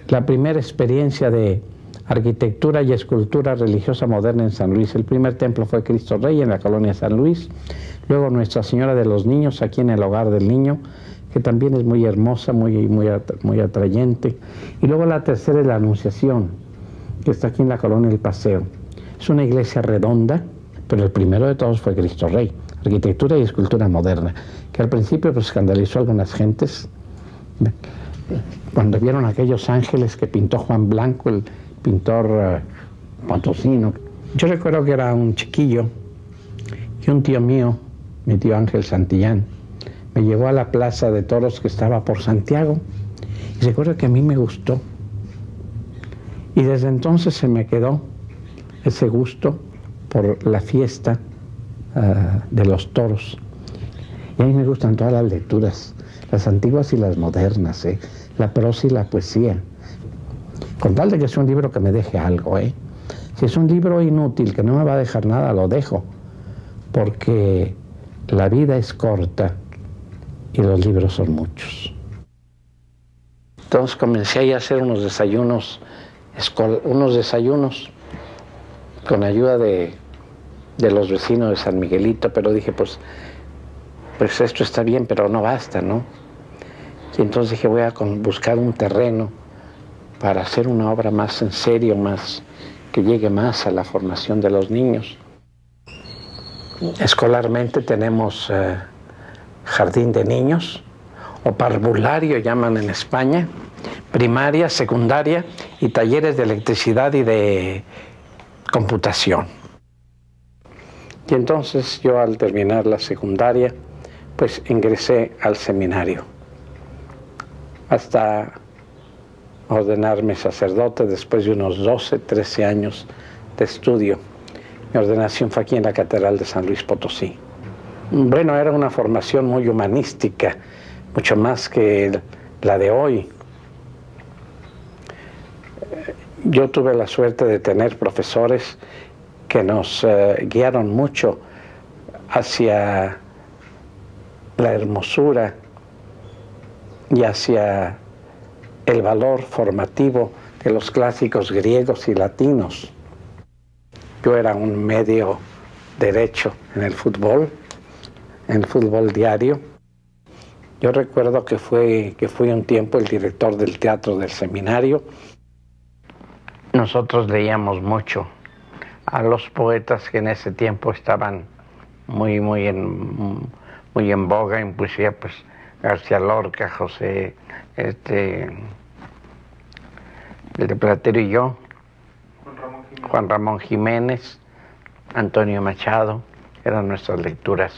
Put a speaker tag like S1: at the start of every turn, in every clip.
S1: la primera experiencia de arquitectura y escultura religiosa moderna en San Luis. El primer templo fue Cristo Rey en la colonia San Luis, luego Nuestra Señora de los Niños aquí en el Hogar del Niño, que también es muy hermosa, muy atrayente, y luego la tercera es la Anunciación, que está aquí en la colonia El Paseo. Es una iglesia redonda, pero el primero de todos fue Cristo Rey, arquitectura y escultura moderna, que al principio pues escandalizó a algunas gentes cuando vieron aquellos ángeles que pintó Juan Blanco, el pintor potosino. Yo recuerdo que era un chiquillo y un tío mío, mi tío Ángel Santillán, me llevó a la plaza de toros que estaba por Santiago y recuerdo que a mí me gustó. Y desde entonces se me quedó ese gusto por la fiesta de los toros. Y a mí me gustan todas las lecturas, las antiguas y las modernas, la prosa y la poesía. Con tal de que sea un libro que me deje algo, Si es un libro inútil, que no me va a dejar nada, lo dejo. Porque la vida es corta y los libros son muchos. Entonces comencé a hacer unos desayunos con ayuda de los vecinos de San Miguelito, pero dije, pues esto está bien, pero no basta, ¿no? Y entonces dije, voy a buscar un terreno para hacer una obra más en serio, más que llegue más a la formación de los niños. Escolarmente tenemos jardín de niños, o parvulario llaman en España, primaria, secundaria y talleres de electricidad y de computación. Y entonces yo al terminar la secundaria, pues ingresé al seminario hasta ordenarme sacerdote después de unos 12, 13 años de estudio. Mi ordenación fue aquí en la Catedral de San Luis Potosí. Bueno, era una formación muy humanística, mucho más que la de hoy. Yo tuve la suerte de tener profesores que nos guiaron mucho hacia la hermosura y hacia el valor formativo de los clásicos griegos y latinos. Yo era un medio derecho en el fútbol diario. Yo recuerdo que fui un tiempo el director del teatro del seminario. Nosotros leíamos mucho a los poetas que en ese tiempo estaban muy en boga en poesía, pues García Lorca, José, el de Platero y yo, Juan Ramón Jiménez, Antonio Machado, eran nuestras lecturas.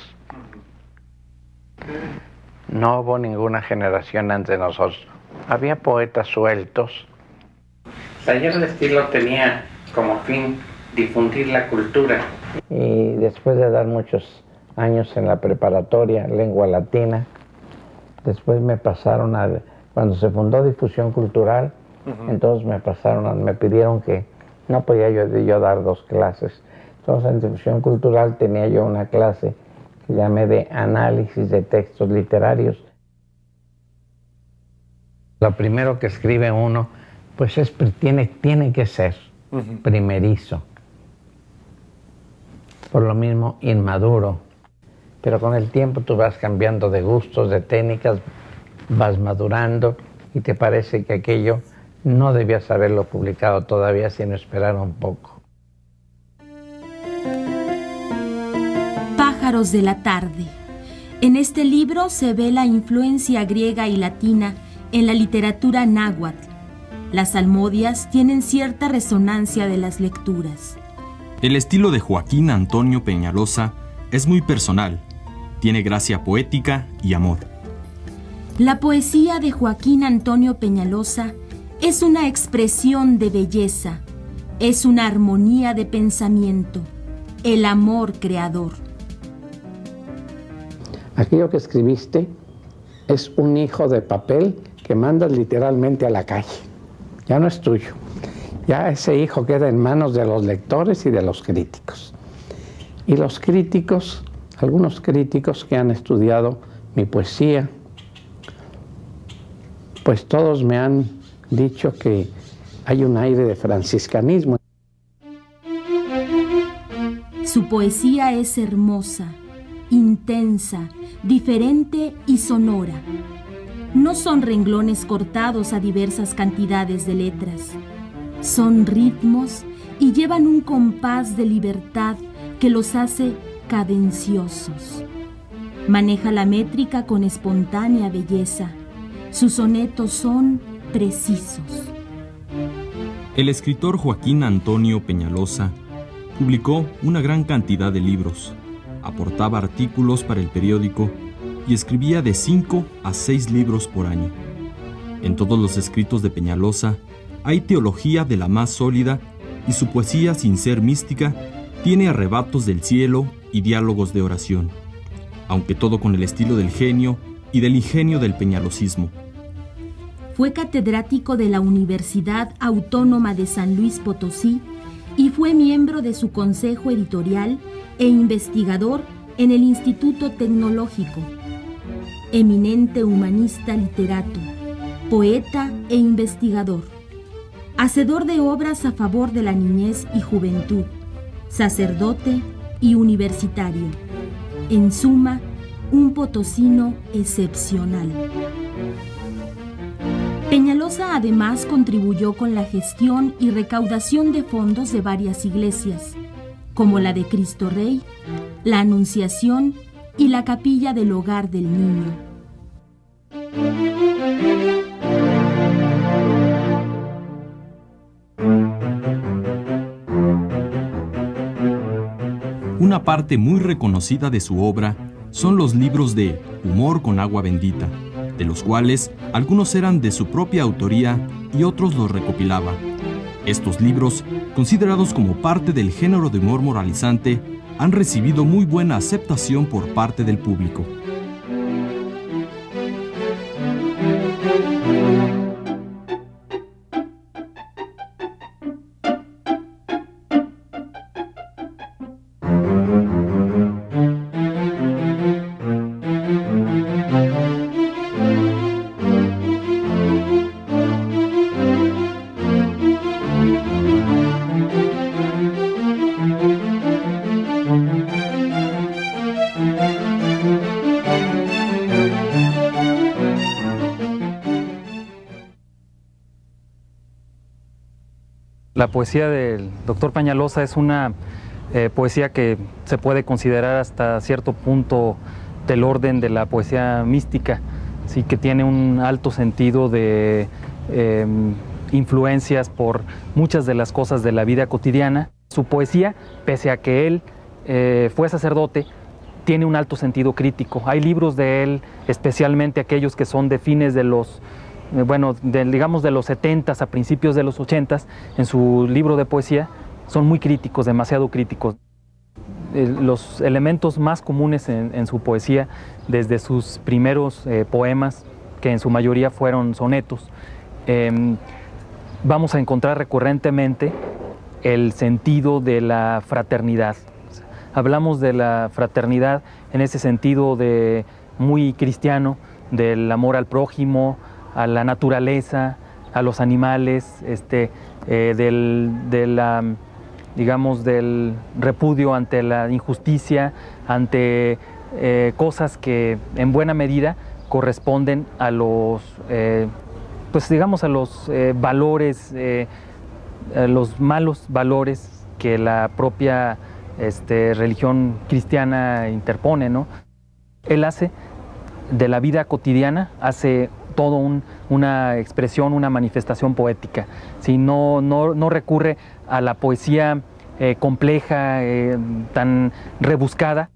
S1: No hubo ninguna generación antes de nosotros. Había poetas sueltos. Taller de Estilo tenía como fin difundir la cultura. Y después de dar muchos años en la preparatoria, lengua latina, después me pasaron cuando se fundó Difusión Cultural, entonces me pidieron que no podía yo dar 2 clases. Entonces en Difusión Cultural tenía yo una clase que llamé de análisis de textos literarios. Lo primero que escribe uno, pues tiene que ser primerizo. Por lo mismo, inmaduro. Pero con el tiempo tú vas cambiando de gustos, de técnicas, vas madurando y te parece que aquello no debías haberlo publicado todavía, sino esperar un poco.
S2: Pájaros de la tarde. En este libro se ve la influencia griega y latina en la literatura náhuatl. Las salmodias tienen cierta resonancia de las lecturas.
S3: El estilo de Joaquín Antonio Peñalosa es muy personal, tiene gracia poética y amor.
S2: La poesía de Joaquín Antonio Peñalosa es una expresión de belleza, es una armonía de pensamiento, el amor creador.
S1: Aquello que escribiste es un hijo de papel que mandas literalmente a la calle. Ya no es tuyo. Ya ese hijo queda en manos de los lectores y de los críticos. Y los críticos, algunos críticos que han estudiado mi poesía, pues todos me han dicho que hay un aire de franciscanismo.
S2: Su poesía es hermosa, intensa, diferente y sonora. No son renglones cortados a diversas cantidades de letras. Son ritmos y llevan un compás de libertad que los hace cadenciosos. Maneja la métrica con espontánea belleza. Sus sonetos son precisos.
S3: El escritor Joaquín Antonio Peñalosa publicó una gran cantidad de libros, aportaba artículos para el periódico y escribía de 5 a 6 libros por año. En todos los escritos de Peñalosa hay teología de la más sólida y su poesía, sin ser mística, tiene arrebatos del cielo y diálogos de oración, aunque todo con el estilo del genio y del ingenio del peñalosismo.
S2: Fue catedrático de la Universidad Autónoma de San Luis Potosí y fue miembro de su consejo editorial e investigador en el Instituto Tecnológico. Eminente humanista literato, poeta e investigador. Hacedor de obras a favor de la niñez y juventud, sacerdote y universitario. En suma, un potosino excepcional. Peñalosa además contribuyó con la gestión y recaudación de fondos de varias iglesias, como la de Cristo Rey, la Anunciación y la Capilla del Hogar del Niño.
S3: Una parte muy reconocida de su obra son los libros de Humor con agua bendita, de los cuales algunos eran de su propia autoría y otros los recopilaba. Estos libros, considerados como parte del género de humor moralizante, han recibido muy buena aceptación por parte del público.
S4: La poesía del doctor Peñalosa es una poesía que se puede considerar hasta cierto punto del orden de la poesía mística, sí, que tiene un alto sentido de influencias por muchas de las cosas de la vida cotidiana. Su poesía, pese a que él fue sacerdote, tiene un alto sentido crítico. Hay libros de él, especialmente aquellos que son de fines de los digamos de los 70s a principios de los 80s, en su libro de poesía, son muy críticos, demasiado críticos. Los elementos más comunes en su poesía, desde sus primeros poemas, que en su mayoría fueron sonetos, vamos a encontrar recurrentemente el sentido de la fraternidad. Hablamos de la fraternidad en ese sentido de muy cristiano, del amor al prójimo, a la naturaleza, a los animales, del repudio ante la injusticia, ante cosas que en buena medida corresponden a los, a los valores, a los malos valores que la propia religión cristiana interpone, ¿no? Él hace de la vida cotidiana, hace todo una expresión, una manifestación poética. ¿Sí? No recurre a la poesía compleja, tan rebuscada.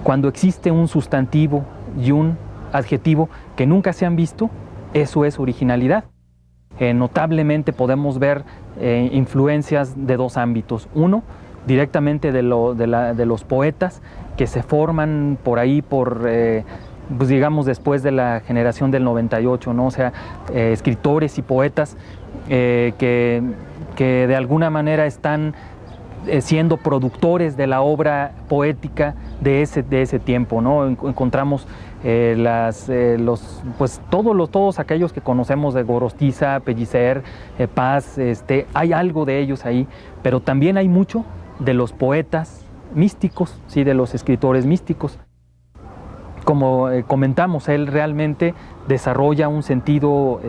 S4: Cuando existe un sustantivo y un adjetivo que nunca se han visto, eso es originalidad. Notablemente podemos ver influencias de dos ámbitos. Uno, directamente de los poetas que se forman por ahí, pues digamos después de la generación del 98, ¿no? O sea, escritores y poetas que de alguna manera están siendo productores de la obra poética de ese tiempo, ¿no? Encontramos todos aquellos que conocemos de Gorostiza, Pellicer, Paz, hay algo de ellos ahí, pero también hay mucho de los poetas místicos, ¿sí? De los escritores místicos. Como comentamos, él realmente desarrolla un sentido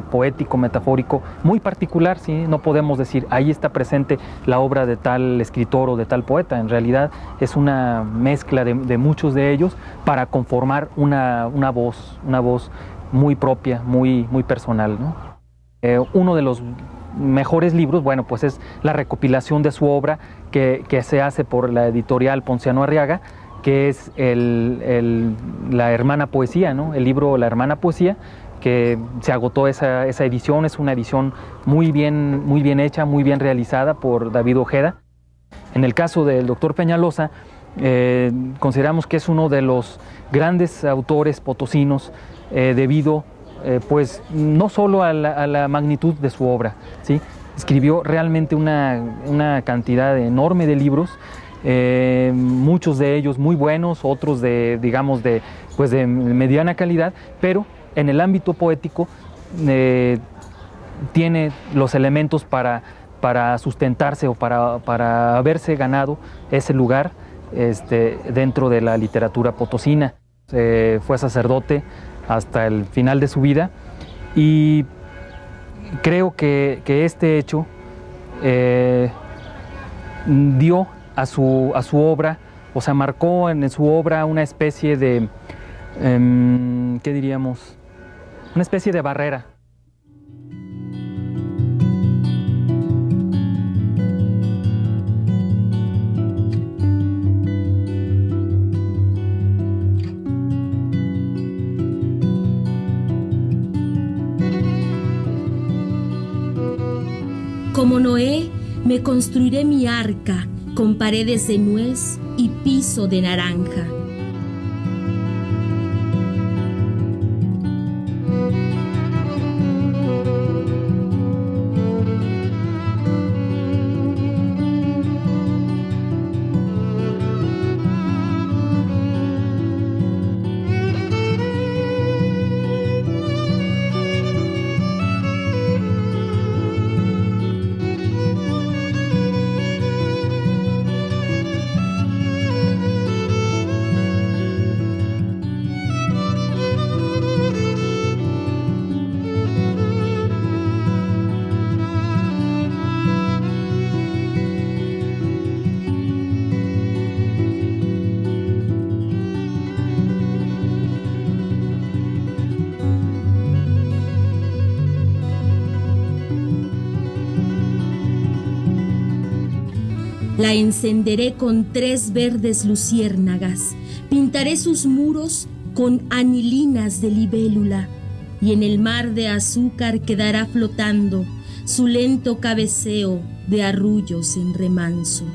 S4: poético, metafórico muy particular, ¿sí? No podemos decir, ahí está presente la obra de tal escritor o de tal poeta. En realidad es una mezcla de muchos de ellos para conformar una voz muy propia, muy personal, ¿no? Uno de los mejores libros, bueno, pues es la recopilación de su obra que se hace por la editorial Ponciano Arriaga, que es la Hermana Poesía, ¿no? El libro La Hermana Poesía, que se agotó esa edición. Es una edición muy bien hecha, muy bien realizada por David Ojeda. En el caso del doctor Peñalosa, consideramos que es uno de los grandes autores potosinos debido, pues, no solo a la magnitud de su obra, ¿sí? Escribió realmente una cantidad enorme de libros, muchos de ellos muy buenos, otros de mediana calidad, pero en el ámbito poético tiene los elementos para sustentarse o para haberse ganado ese lugar dentro de la literatura potosina. Fue sacerdote hasta el final de su vida y creo que este hecho dio a su obra, o sea, marcó en su obra una especie de, ¿qué diríamos? Una especie de barrera.
S2: Como Noé, me construiré mi arca con paredes de nuez y piso de naranja. La encenderé con 3 verdes luciérnagas, pintaré sus muros con anilinas de libélula, y en el mar de azúcar quedará flotando su lento cabeceo de arrullos en remanso.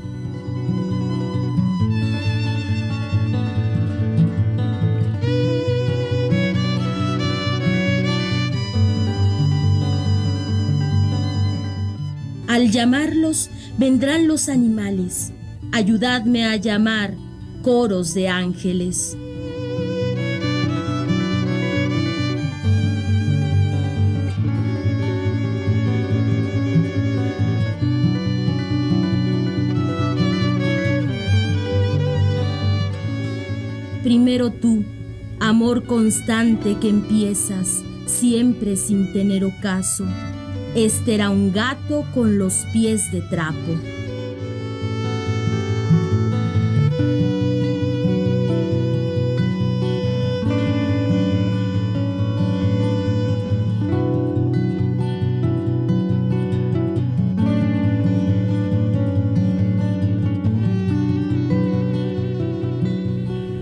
S2: Al llamarlos, vendrán los animales. Ayudadme a llamar, coros de ángeles. Primero tú, amor constante que empiezas, siempre sin tener ocaso. Este era un gato con los pies de trapo.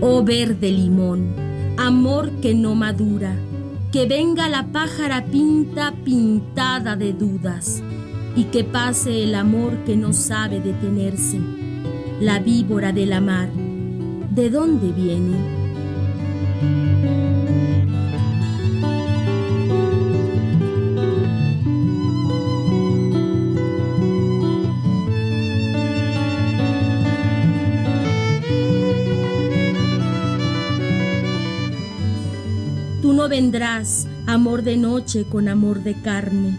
S2: Oh verde limón, amor que no madura, que venga la pájara pinta pintada de dudas, y que pase el amor que no sabe detenerse, la víbora de la mar, ¿de dónde viene? confondrás amor de noche con amor de carne.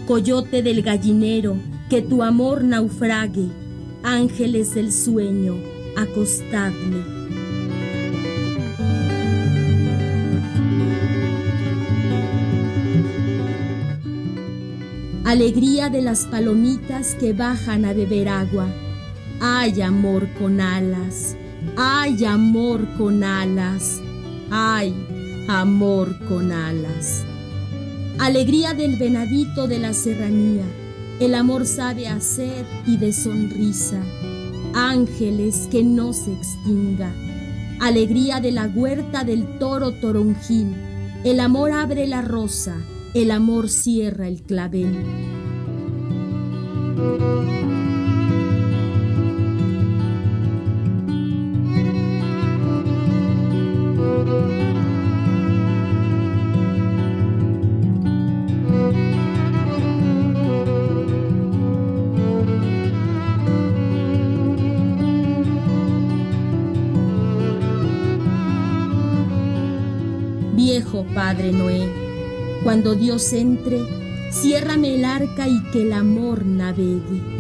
S2: Coyote del gallinero, que tu amor naufrague. Ángeles del sueño, acostadle. Alegría de las palomitas que bajan a beber agua. Ay, amor con alas, ay, amor con alas, ay, amor con alas. Alegría del venadito de la serranía, el amor sabe hacer y de sonrisa. Ángeles que no se extinga. Alegría de la huerta del toro toronjil, el amor abre la rosa, el amor cierra el clavel. Viejo Padre Noé, cuando Dios entre, ciérrame el arca y que el amor navegue.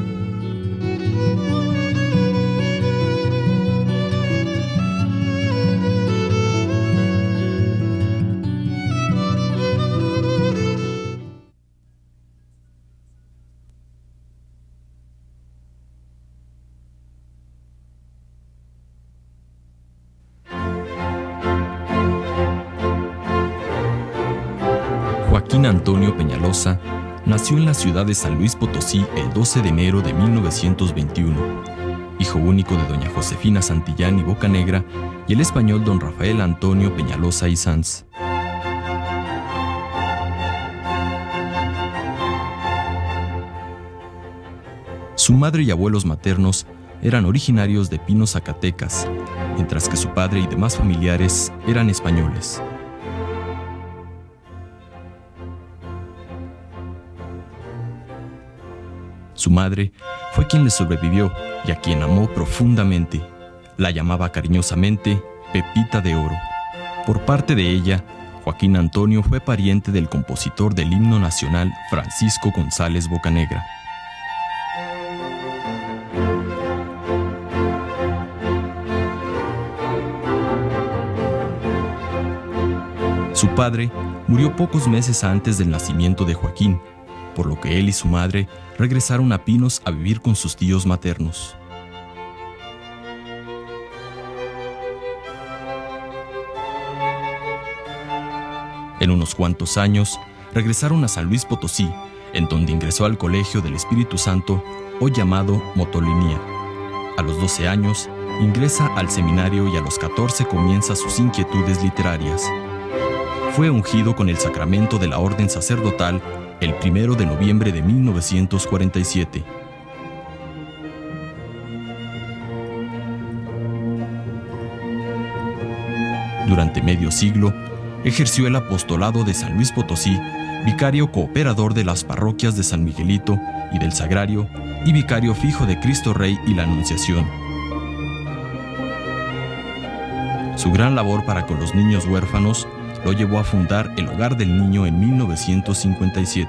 S3: Joaquín Antonio Peñalosa nació en la ciudad de San Luis Potosí el 12 de enero de 1921, hijo único de doña Josefina Santillán y Bocanegra y el español don Rafael Antonio Peñalosa y Sanz. Su madre y abuelos maternos eran originarios de Pinos, Zacatecas, mientras que su padre y demás familiares eran españoles. Su madre fue quien le sobrevivió y a quien amó profundamente. La llamaba cariñosamente Pepita de Oro. Por parte de ella, Joaquín Antonio fue pariente del compositor del himno nacional Francisco González Bocanegra. Su padre murió pocos meses antes del nacimiento de Joaquín, por lo que él y su madre regresaron a Pinos a vivir con sus tíos maternos. En unos cuantos años, regresaron a San Luis Potosí, en donde ingresó al Colegio del Espíritu Santo, hoy llamado Motolinía. A los 12 años, ingresa al seminario y a los 14 comienza sus inquietudes literarias. Fue ungido con el sacramento de la orden sacerdotal el 1 de noviembre de 1947. Durante medio siglo, ejerció el apostolado de San Luis Potosí, vicario cooperador de las parroquias de San Miguelito y del Sagrario, y vicario fijo de Cristo Rey y la Anunciación. Su gran labor para con los niños huérfanos lo llevó a fundar el Hogar del Niño en 1957.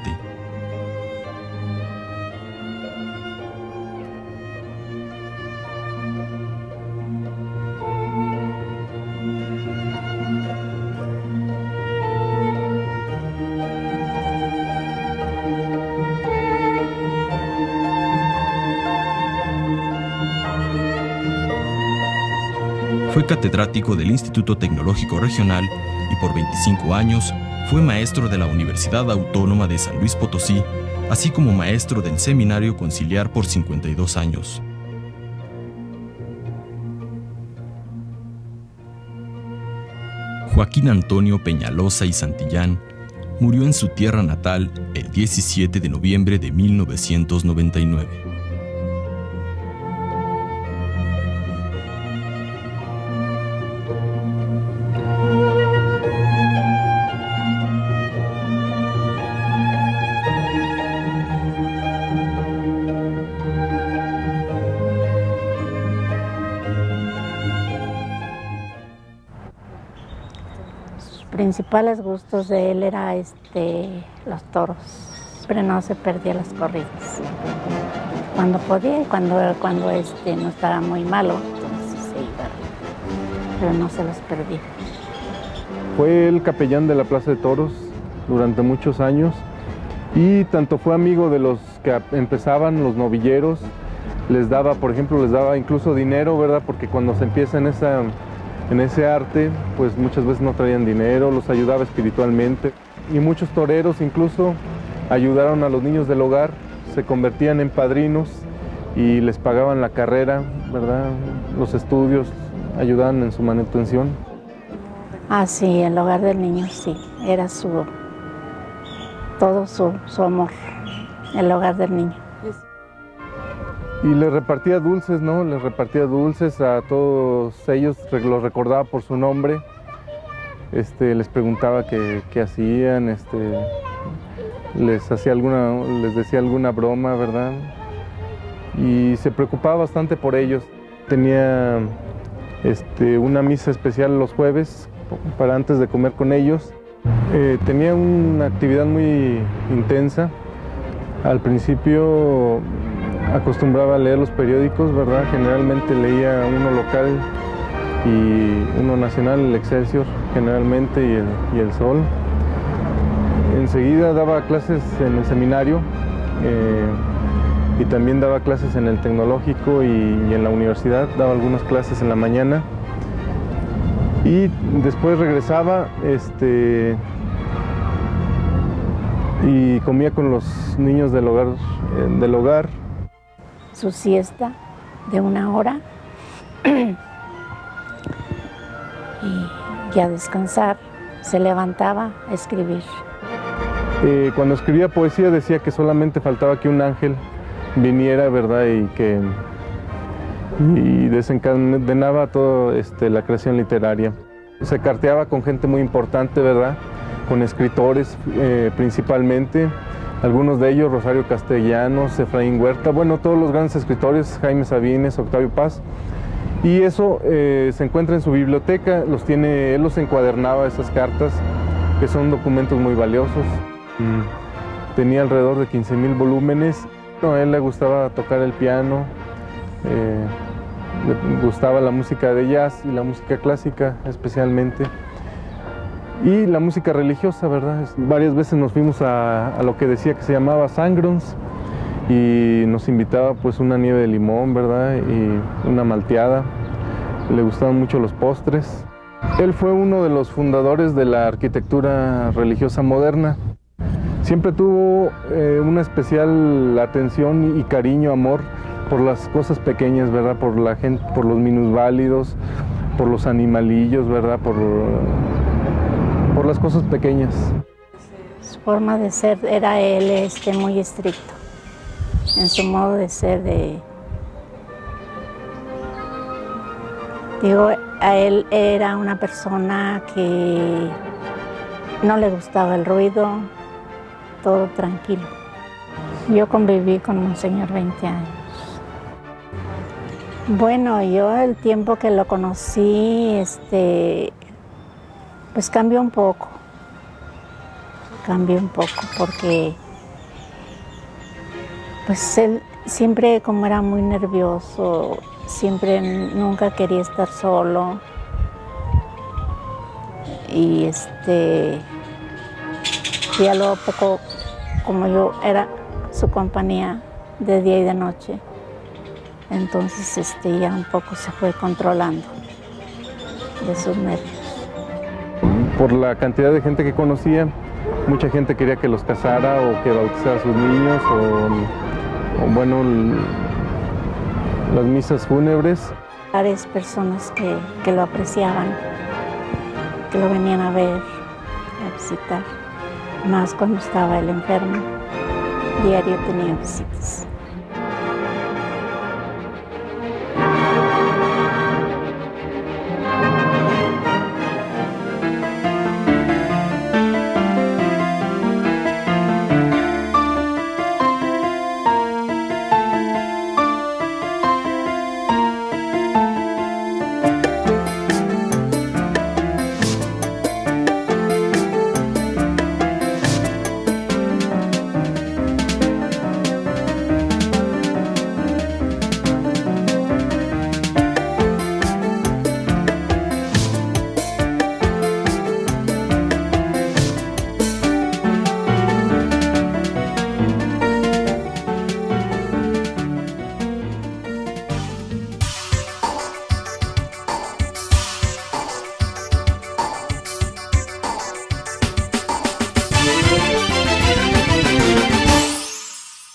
S3: Fue catedrático del Instituto Tecnológico Regional y por 25 años fue maestro de la Universidad Autónoma de San Luis Potosí, así como maestro del Seminario Conciliar por 52 años. Joaquín Antonio Peñalosa y Santillán murió en su tierra natal el 17 de noviembre de 1999.
S5: principales gustos de él era los toros, pero no se perdía las corridas. Cuando podía y cuando no estaba muy malo, entonces se iba, pero no se los perdía.
S6: Fue el capellán de la Plaza de Toros durante muchos años y tanto fue amigo de los que empezaban, los novilleros, por ejemplo, les daba incluso dinero, ¿verdad? Porque cuando se empieza en ese arte, pues muchas veces no traían dinero, los ayudaba espiritualmente. Y muchos toreros incluso ayudaron a los niños del hogar, se convertían en padrinos y les pagaban la carrera, ¿verdad? Los estudios, ayudaban en su manutención.
S5: Ah, sí, el hogar del niño, sí, era todo su amor, el hogar del niño.
S6: Y les repartía dulces, ¿no? Les repartía dulces a todos ellos, los recordaba por su nombre, les preguntaba qué hacían, les decía alguna broma, ¿verdad? Y se preocupaba bastante por ellos. Tenía una misa especial los jueves para antes de comer con ellos. Tenía una actividad muy intensa. Al principio acostumbraba a leer los periódicos, ¿verdad? Generalmente leía uno local y uno nacional, el Excelsior, generalmente, y el Sol. Enseguida daba clases en el seminario y también daba clases en el tecnológico y en la universidad, daba algunas clases en la mañana. Y después regresaba y comía con los niños del hogar.
S5: Su siesta de 1 hora y a descansar, se levantaba a escribir.
S6: Cuando escribía poesía decía que solamente faltaba que un ángel viniera, ¿verdad? Y desencadenaba toda la creación literaria. Se carteaba con gente muy importante, ¿verdad? Con escritores principalmente, algunos de ellos, Rosario Castellanos, Efraín Huerta, bueno, todos los grandes escritores, Jaime Sabines, Octavio Paz. Y eso se encuentra en su biblioteca, él los encuadernaba, esas cartas, que son documentos muy valiosos. Tenía alrededor de 15,000 volúmenes. A él le gustaba tocar el piano, le gustaba la música de jazz y la música clásica especialmente. Y la música religiosa, ¿verdad? Varias veces nos fuimos a lo que decía que se llamaba Sangrons y nos invitaba pues una nieve de limón, ¿verdad? Y una malteada. Le gustaban mucho los postres. Él fue uno de los fundadores de la arquitectura religiosa moderna. Siempre tuvo una especial atención y cariño, amor por las cosas pequeñas, ¿verdad? Por la gente, por los minusválidos, por los animalillos, ¿verdad? Por las cosas pequeñas.
S5: Su forma de ser era él muy estricto en su modo de ser. A él era una persona que no le gustaba el ruido, todo tranquilo. Yo conviví con Monseñor 20 años. Bueno, yo el tiempo que lo conocí, pues cambió un poco porque pues él siempre, como era muy nervioso, nunca quería estar solo y ya luego poco, como yo era su compañía de día y de noche, entonces ya un poco se fue controlando de sus nervios.
S6: Por la cantidad de gente que conocía, mucha gente quería que los casara o que bautizara a sus niños o bueno, las misas fúnebres.
S5: Varias personas que lo apreciaban, que lo venían a ver, a visitar, más cuando estaba él enfermo, diario tenía visitas.